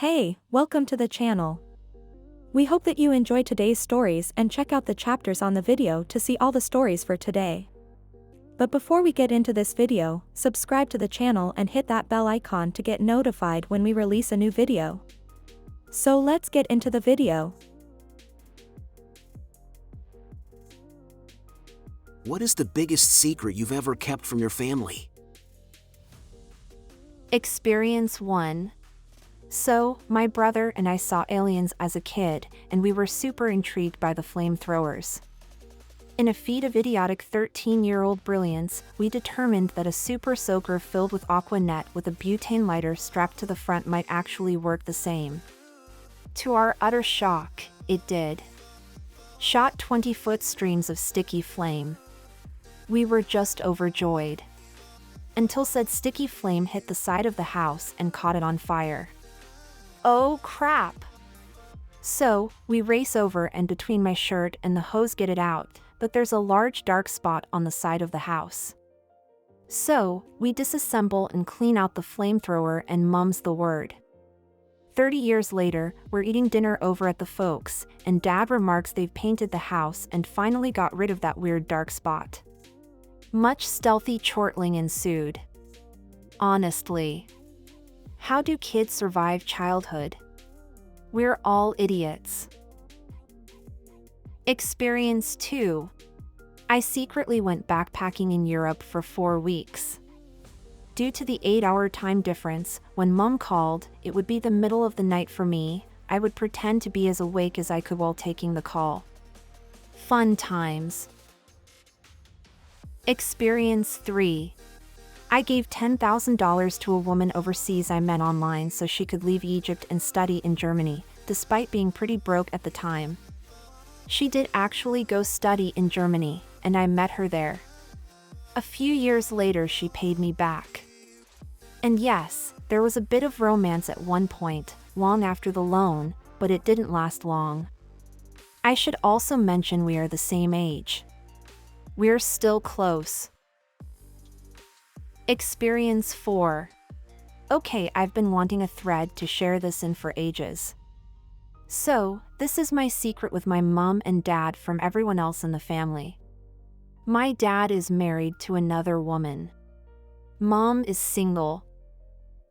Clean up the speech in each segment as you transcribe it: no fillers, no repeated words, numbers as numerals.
Hey, welcome to the channel. We hope that you enjoy today's stories and check out the chapters on the video to see all the stories for today. But before we get into this video, subscribe to the channel and hit that bell icon to get notified when we release a new video. So let's get into the video. What is the biggest secret you've ever kept from your family? Experience 1. So, my brother and I saw aliens as a kid, and we were super intrigued by the flamethrowers. In a feat of idiotic 13-year-old brilliance, we determined that a super soaker filled with aqua net with a butane lighter strapped to the front might actually work the same. To our utter shock, it did. Shot 20-foot streams of sticky flame. We were just overjoyed. Until said sticky flame hit the side of the house and caught it on fire. Oh crap! So, we race over and between my shirt and the hose get it out, but there's a large dark spot on the side of the house. So, we disassemble and clean out the flamethrower and mum's the word. 30 years later, we're eating dinner over at the folks, and Dad remarks they've painted the house and finally got rid of that weird dark spot. Much stealthy chortling ensued. Honestly. How do kids survive childhood? We're all idiots. Experience 2. I secretly went backpacking in Europe for 4 weeks. Due to the 8-hour time difference, when Mum called, it would be the middle of the night for me. I would pretend to be as awake as I could while taking the call. Fun times. Experience 3. I gave $10,000 to a woman overseas I met online so she could leave Egypt and study in Germany, despite being pretty broke at the time. She did actually go study in Germany, and I met her there. A few years later she paid me back. And yes, there was a bit of romance at one point, long after the loan, but it didn't last long. I should also mention we are the same age. We're still close. Experience 4. Okay, I've been wanting a thread to share this in for ages. So, this is my secret with my mom and dad from everyone else in the family. My dad is married to another woman. Mom is single.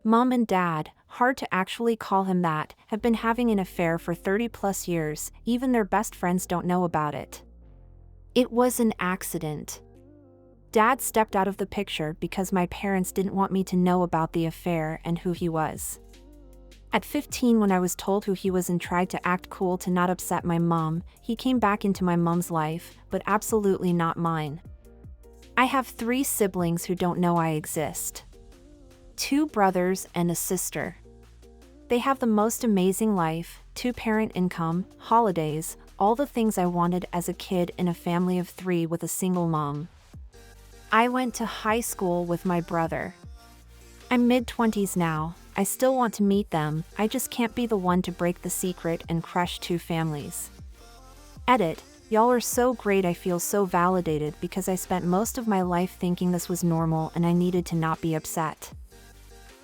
Mom and dad, hard to actually call him that, have been having an affair for 30+ years, even their best friends don't know about it. It was an accident. Dad stepped out of the picture because my parents didn't want me to know about the affair and who he was. At 15, when I was told who he was and tried to act cool to not upset my mom, he came back into my mom's life, but absolutely not mine. I have 3 siblings who don't know I exist. 2 brothers and a sister. They have the most amazing life, 2-parent income, holidays, all the things I wanted as a kid in a family of 3 with a single mom. I went to high school with my brother. I'm mid-20s now. I still want to meet them, I just can't be the one to break the secret and crush 2 families. Edit, y'all are so great. I feel so validated because I spent most of my life thinking this was normal and I needed to not be upset.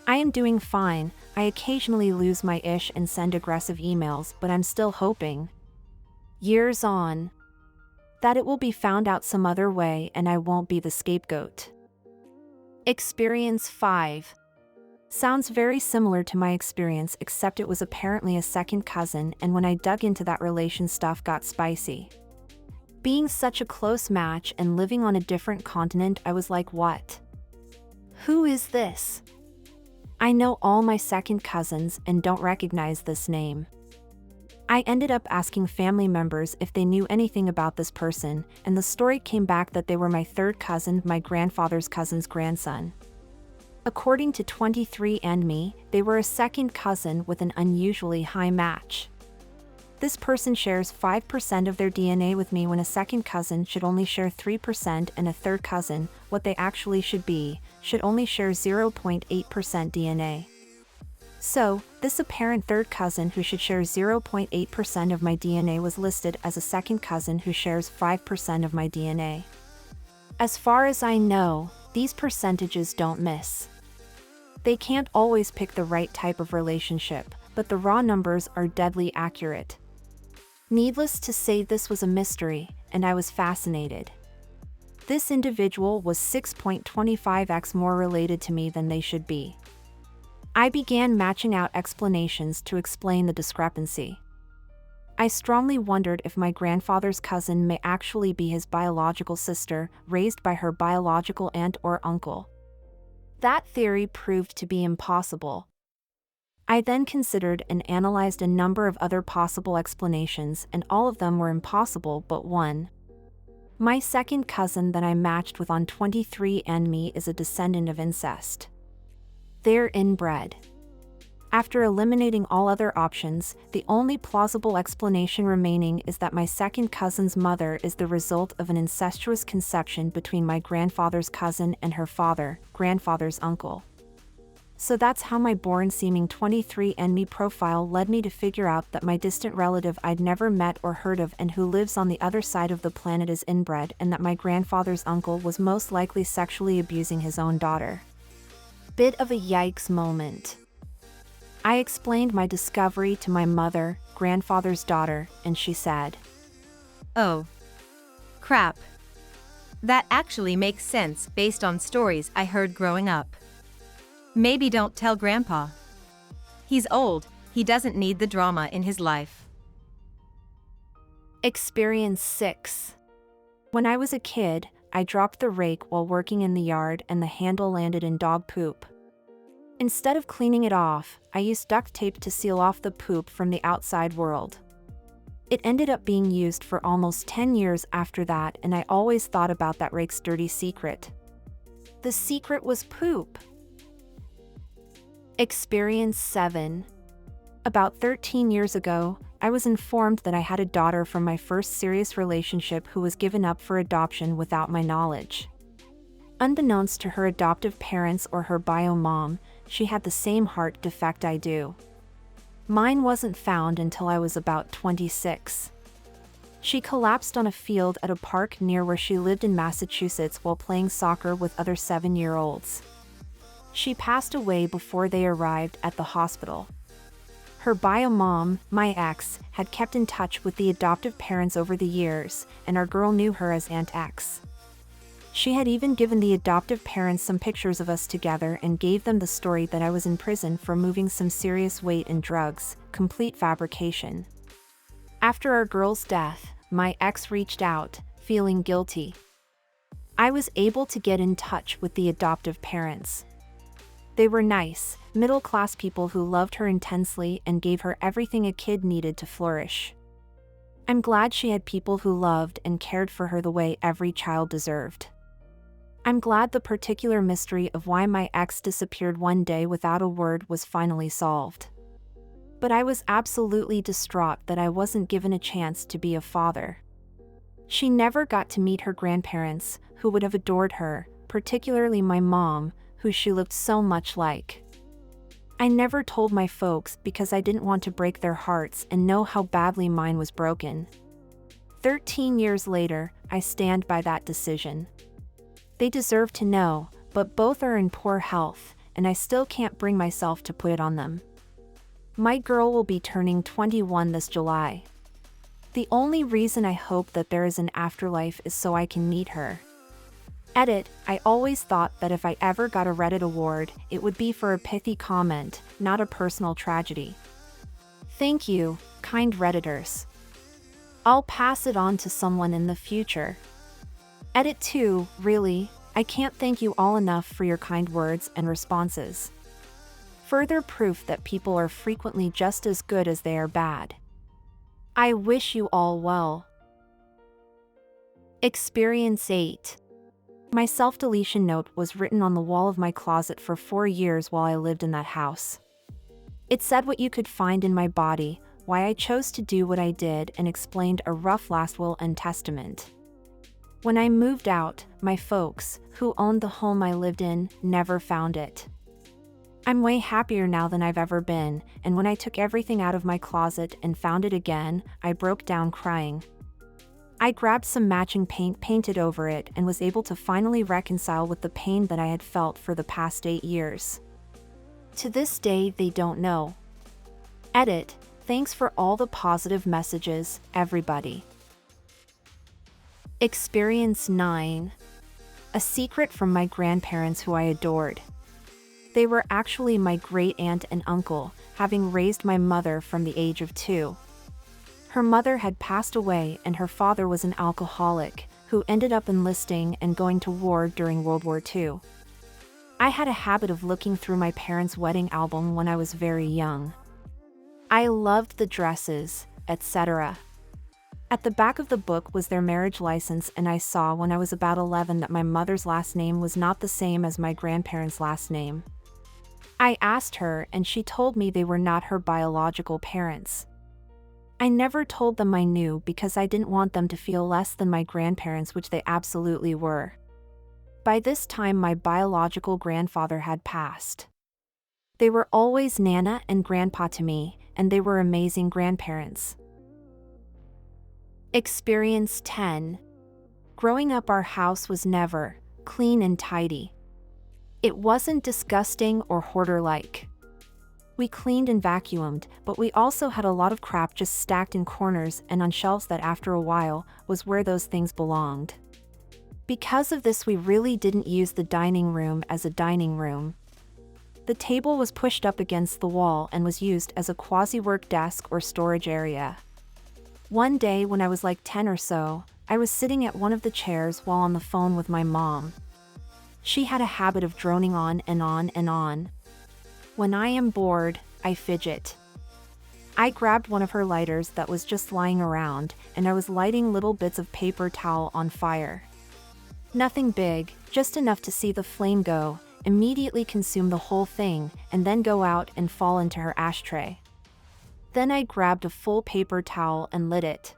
I am doing fine. I occasionally lose my ish and send aggressive emails, but I'm still hoping. Years on. That it will be found out some other way and I won't be the scapegoat. Experience 5. Sounds very similar to my experience, except it was apparently a second cousin, and when I dug into that relation, stuff got spicy. Being such a close match and living on a different continent, I was like, what? Who is this? I know all my second cousins and don't recognize this name. I ended up asking family members if they knew anything about this person, and the story came back that they were my 3rd cousin, my grandfather's cousin's grandson. According to 23andMe, they were a second cousin with an unusually high match. This person shares 5% of their DNA with me when a second cousin should only share 3% and a 3rd cousin, what they actually should be, should only share 0.8% DNA. So, this apparent 3rd cousin who should share 0.8% of my DNA was listed as a second cousin who shares 5% of my DNA. As far as I know, these percentages don't miss. They can't always pick the right type of relationship, but the raw numbers are deadly accurate. Needless to say, this was a mystery, and I was fascinated. This individual was 6.25x more related to me than they should be. I began matching out explanations to explain the discrepancy. I strongly wondered if my grandfather's cousin may actually be his biological sister, raised by her biological aunt or uncle. That theory proved to be impossible. I then considered and analyzed a number of other possible explanations, and all of them were impossible but one. My second cousin that I matched with on 23andMe is a descendant of incest. They're inbred. After eliminating all other options, the only plausible explanation remaining is that my second cousin's mother is the result of an incestuous conception between my grandfather's cousin and her father, grandfather's uncle. So that's how my born-seeming 23andMe profile led me to figure out that my distant relative I'd never met or heard of and who lives on the other side of the planet is inbred, and that my grandfather's uncle was most likely sexually abusing his own daughter. Bit of a yikes moment. I explained my discovery to my mother, grandfather's daughter, and she said, "Oh. Crap. That actually makes sense based on stories I heard growing up. Maybe don't tell Grandpa. He's old, he doesn't need the drama in his life." Experience 6. When I was a kid, I dropped the rake while working in the yard and the handle landed in dog poop. Instead of cleaning it off, I used duct tape to seal off the poop from the outside world. It ended up being used for almost 10 years after that, and I always thought about that rake's dirty secret. The secret was poop. Experience 7. About 13 years ago, I was informed that I had a daughter from my first serious relationship who was given up for adoption without my knowledge. Unbeknownst to her adoptive parents or her bio mom, she had the same heart defect I do. Mine wasn't found until I was about 26. She collapsed on a field at a park near where she lived in Massachusetts while playing soccer with other 7-year-olds. She passed away before they arrived at the hospital. Her bio mom, my ex, had kept in touch with the adoptive parents over the years, and our girl knew her as Aunt X. She had even given the adoptive parents some pictures of us together and gave them the story that I was in prison for moving some serious weight and drugs, complete fabrication. After our girl's death, my ex reached out, feeling guilty. I was able to get in touch with the adoptive parents. They were nice, middle-class people who loved her intensely and gave her everything a kid needed to flourish. I'm glad she had people who loved and cared for her the way every child deserved. I'm glad the particular mystery of why my ex disappeared one day without a word was finally solved. But I was absolutely distraught that I wasn't given a chance to be a father. She never got to meet her grandparents, who would have adored her, particularly my mom, who she looked so much like. I never told my folks because I didn't want to break their hearts and know how badly mine was broken. 13 years later, I stand by that decision. They deserve to know, but both are in poor health, and I still can't bring myself to put it on them. My girl will be turning 21 this July. The only reason I hope that there is an afterlife is so I can meet her. Edit, I always thought that if I ever got a Reddit award, it would be for a pithy comment, not a personal tragedy. Thank you, kind Redditors. I'll pass it on to someone in the future. Edit 2, really, I can't thank you all enough for your kind words and responses. Further proof that people are frequently just as good as they are bad. I wish you all well. Experience 8. My self-deletion note was written on the wall of my closet for 4 years while I lived in that house. It said what you could find in my body, why I chose to do what I did, and explained a rough last will and testament. When I moved out, my folks, who owned the home I lived in, never found it. I'm way happier now than I've ever been, and when I took everything out of my closet and found it again, I broke down crying. I grabbed some matching paint, painted over it, and was able to finally reconcile with the pain that I had felt for the past 8 years. To this day, they don't know. Edit. Thanks for all the positive messages, everybody. Experience 9. A secret from my grandparents who I adored. They were actually my great aunt and uncle, having raised my mother from the age of 2. Her mother had passed away and her father was an alcoholic, who ended up enlisting and going to war during World War II. I had a habit of looking through my parents' wedding album when I was very young. I loved the dresses, etc. At the back of the book was their marriage license, and I saw when I was about 11 that my mother's last name was not the same as my grandparents' last name. I asked her and she told me they were not her biological parents. I never told them I knew because I didn't want them to feel less than my grandparents, which they absolutely were. By this time my biological grandfather had passed. They were always Nana and Grandpa to me, and they were amazing grandparents. Experience 10. Growing up, our house was never clean and tidy. It wasn't disgusting or hoarder-like. We cleaned and vacuumed, but we also had a lot of crap just stacked in corners and on shelves that after a while was where those things belonged. Because of this, we really didn't use the dining room as a dining room. The table was pushed up against the wall and was used as a quasi-work desk or storage area. One day when I was like 10 or so, I was sitting at one of the chairs while on the phone with my mom. She had a habit of droning on and on and on. When I am bored, I fidget. I grabbed one of her lighters that was just lying around, and I was lighting little bits of paper towel on fire. Nothing big, just enough to see the flame go, immediately consume the whole thing, and then go out and fall into her ashtray. Then I grabbed a full paper towel and lit it.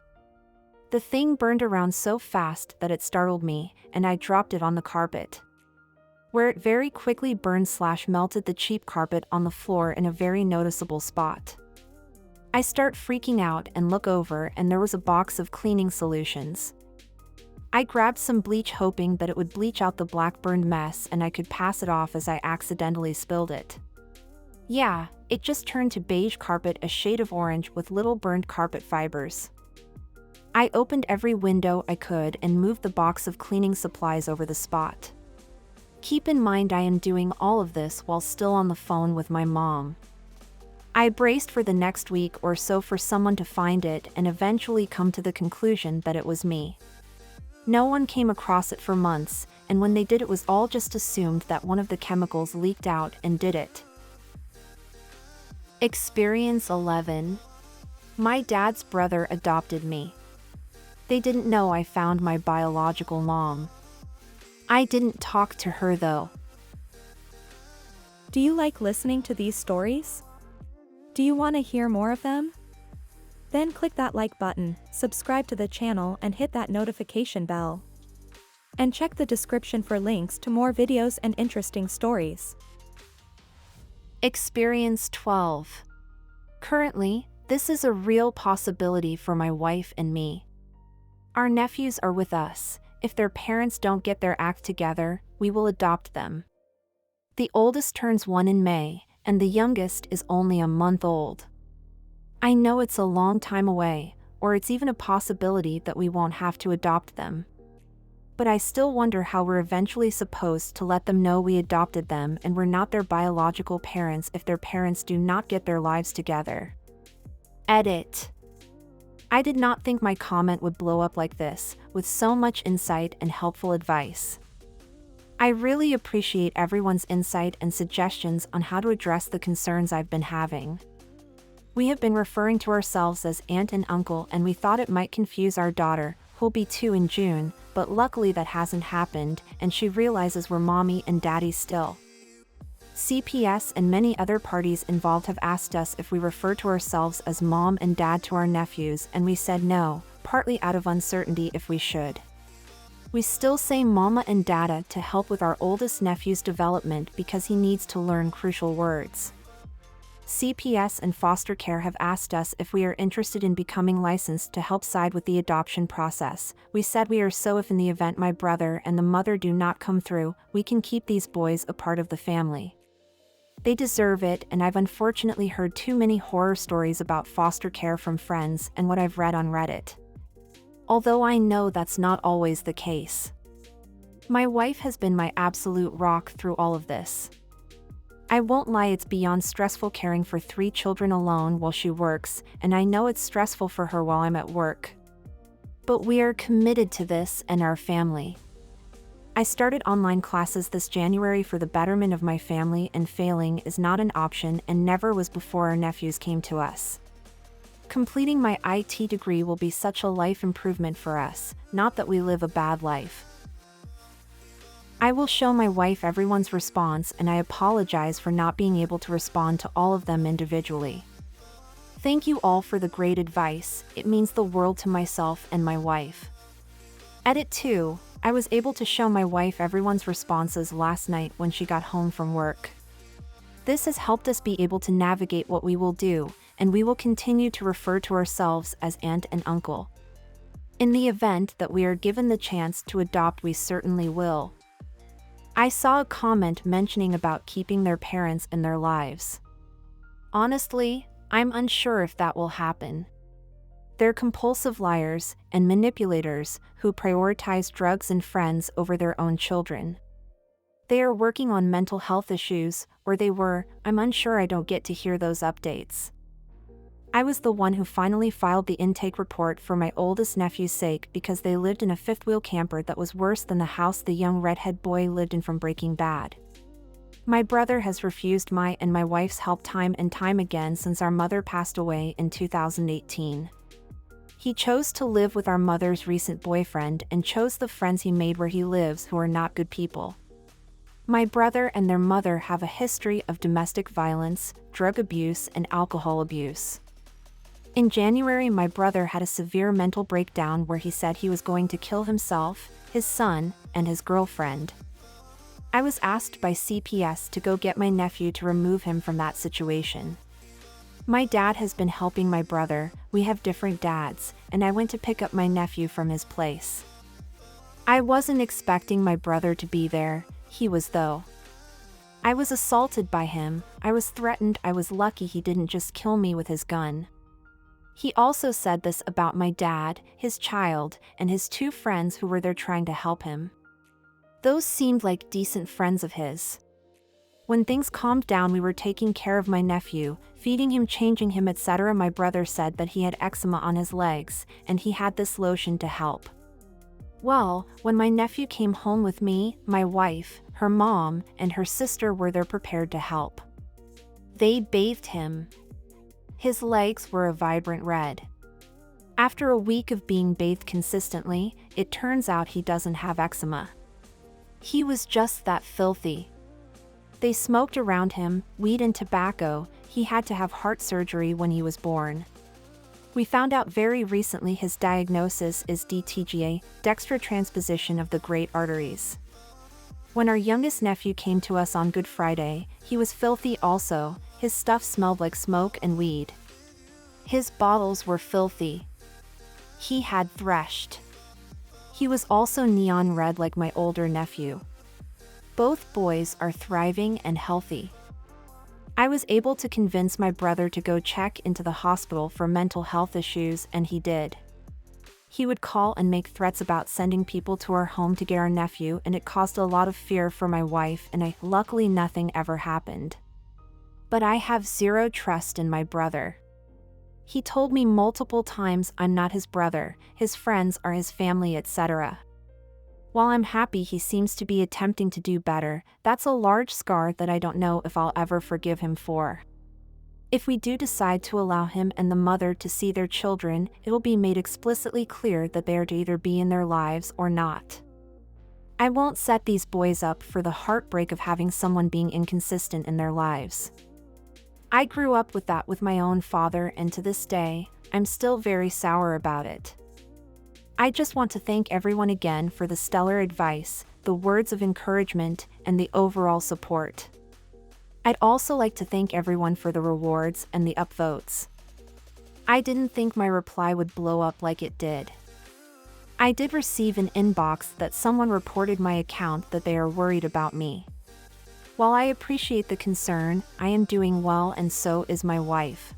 The thing burned around so fast that it startled me, and I dropped it on the carpet, where it very quickly burned/melted the cheap carpet on the floor in a very noticeable spot. I start freaking out and look over, and there was a box of cleaning solutions. I grabbed some bleach hoping that it would bleach out the black burned mess and I could pass it off as I accidentally spilled it. Yeah, it just turned to beige carpet, a shade of orange with little burned carpet fibers. I opened every window I could and moved the box of cleaning supplies over the spot. Keep in mind I am doing all of this while still on the phone with my mom. I braced for the next week or so for someone to find it and eventually come to the conclusion that it was me. No one came across it for months, and when they did, it was all just assumed that one of the chemicals leaked out and did it. Experience 11. My dad's brother adopted me. They didn't know I found my biological mom. I didn't talk to her though. Do you like listening to these stories? Do you want to hear more of them? Then click that like button, subscribe to the channel and hit that notification bell. And check the description for links to more videos and interesting stories. Experience 12. Currently, this is a real possibility for my wife and me. Our nephews are with us. If their parents don't get their act together, we will adopt them. The oldest turns 1 in May, and the youngest is only a month old. I know it's a long time away, or it's even a possibility that we won't have to adopt them. But I still wonder how we're eventually supposed to let them know we adopted them and we're not their biological parents if their parents do not get their lives together. Edit. I did not think my comment would blow up like this, with so much insight and helpful advice. I really appreciate everyone's insight and suggestions on how to address the concerns I've been having. We have been referring to ourselves as aunt and uncle, and we thought it might confuse our daughter, who'll be 2 in June, but luckily that hasn't happened, and she realizes we're mommy and daddy still. CPS and many other parties involved have asked us if we refer to ourselves as mom and dad to our nephews, and we said no, partly out of uncertainty if we should. We still say mama and dada to help with our oldest nephew's development because he needs to learn crucial words. CPS and foster care have asked us if we are interested in becoming licensed to help side with the adoption process. We said we are, so if in the event my brother and the mother do not come through, we can keep these boys a part of the family. They deserve it, and I've unfortunately heard too many horror stories about foster care from friends and what I've read on Reddit. Although I know that's not always the case. My wife has been my absolute rock through all of this. I won't lie, it's beyond stressful caring for 3 children alone while she works, and I know it's stressful for her while I'm at work. But we are committed to this and our family. I started online classes this January for the betterment of my family, and failing is not an option and never was before our nephews came to us. Completing my IT degree will be such a life improvement for us, not that we live a bad life. I will show my wife everyone's response, and I apologize for not being able to respond to all of them individually. Thank you all for the great advice, it means the world to myself and my wife. Edit 2. I was able to show my wife everyone's responses last night when she got home from work. This has helped us be able to navigate what we will do, and we will continue to refer to ourselves as aunt and uncle. In the event that we are given the chance to adopt, we certainly will. I saw a comment mentioning about keeping their parents in their lives. Honestly, I'm unsure if that will happen. They're compulsive liars and manipulators who prioritize drugs and friends over their own children. They are working on mental health issues, or they were. I'm unsure, I don't get to hear those updates. I was the one who finally filed the intake report for my oldest nephew's sake because they lived in a fifth-wheel camper that was worse than the house the young redhead boy lived in from Breaking Bad. My brother has refused my and my wife's help time and time again since our mother passed away in 2018. He chose to live with our mother's recent boyfriend and chose the friends he made where he lives who are not good people. My brother and their mother have a history of domestic violence, drug abuse, and alcohol abuse. In January, my brother had a severe mental breakdown where he said he was going to kill himself, his son, and his girlfriend. I was asked by CPS to go get my nephew to remove him from that situation. My dad has been helping my brother, we have different dads, and I went to pick up my nephew from his place. I wasn't expecting my brother to be there, he was though. I was assaulted by him, I was threatened, I was lucky he didn't just kill me with his gun. He also said this about my dad, his child, and his 2 friends who were there trying to help him. Those seemed like decent friends of his. When things calmed down, we were taking care of my nephew, feeding him, changing him, etc. My brother said that he had eczema on his legs, and he had this lotion to help. Well, when my nephew came home with me, my wife, her mom, and her sister were there prepared to help. They bathed him. His legs were a vibrant red. After a week of being bathed consistently, it turns out he doesn't have eczema. He was just that filthy. They smoked around him, weed and tobacco. He had to have heart surgery when he was born. We found out very recently his diagnosis is DTGA, dextrotransposition of the great arteries. When our youngest nephew came to us on Good Friday, he was filthy also. His stuff smelled like smoke and weed. His bottles were filthy. He had threshed. He was also neon red like my older nephew. Both boys are thriving and healthy. I was able to convince my brother to go check into the hospital for mental health issues, and he did. He would call and make threats about sending people to our home to get our nephew, and it caused a lot of fear for my wife, and luckily nothing ever happened. But I have zero trust in my brother. He told me multiple times I'm not his brother, his friends are his family, etc. While I'm happy he seems to be attempting to do better, that's a large scar that I don't know if I'll ever forgive him for. If we do decide to allow him and the mother to see their children, it will be made explicitly clear that they are to either be in their lives or not. I won't set these boys up for the heartbreak of having someone being inconsistent in their lives. I grew up with that with my own father, and to this day, I'm still very sour about it. I just want to thank everyone again for the stellar advice, the words of encouragement, and the overall support. I'd also like to thank everyone for the rewards and the upvotes. I didn't think my reply would blow up like it did. I did receive an inbox that someone reported my account that they are worried about me. While I appreciate the concern, I am doing well and so is my wife.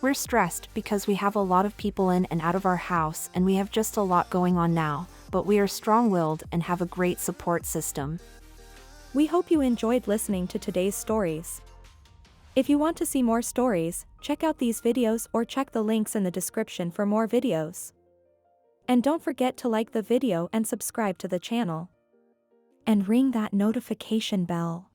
We're stressed because we have a lot of people in and out of our house and we have just a lot going on now, but we are strong-willed and have a great support system. We hope you enjoyed listening to today's stories. If you want to see more stories, check out these videos or check the links in the description for more videos. And don't forget to like the video and subscribe to the channel. And ring that notification bell.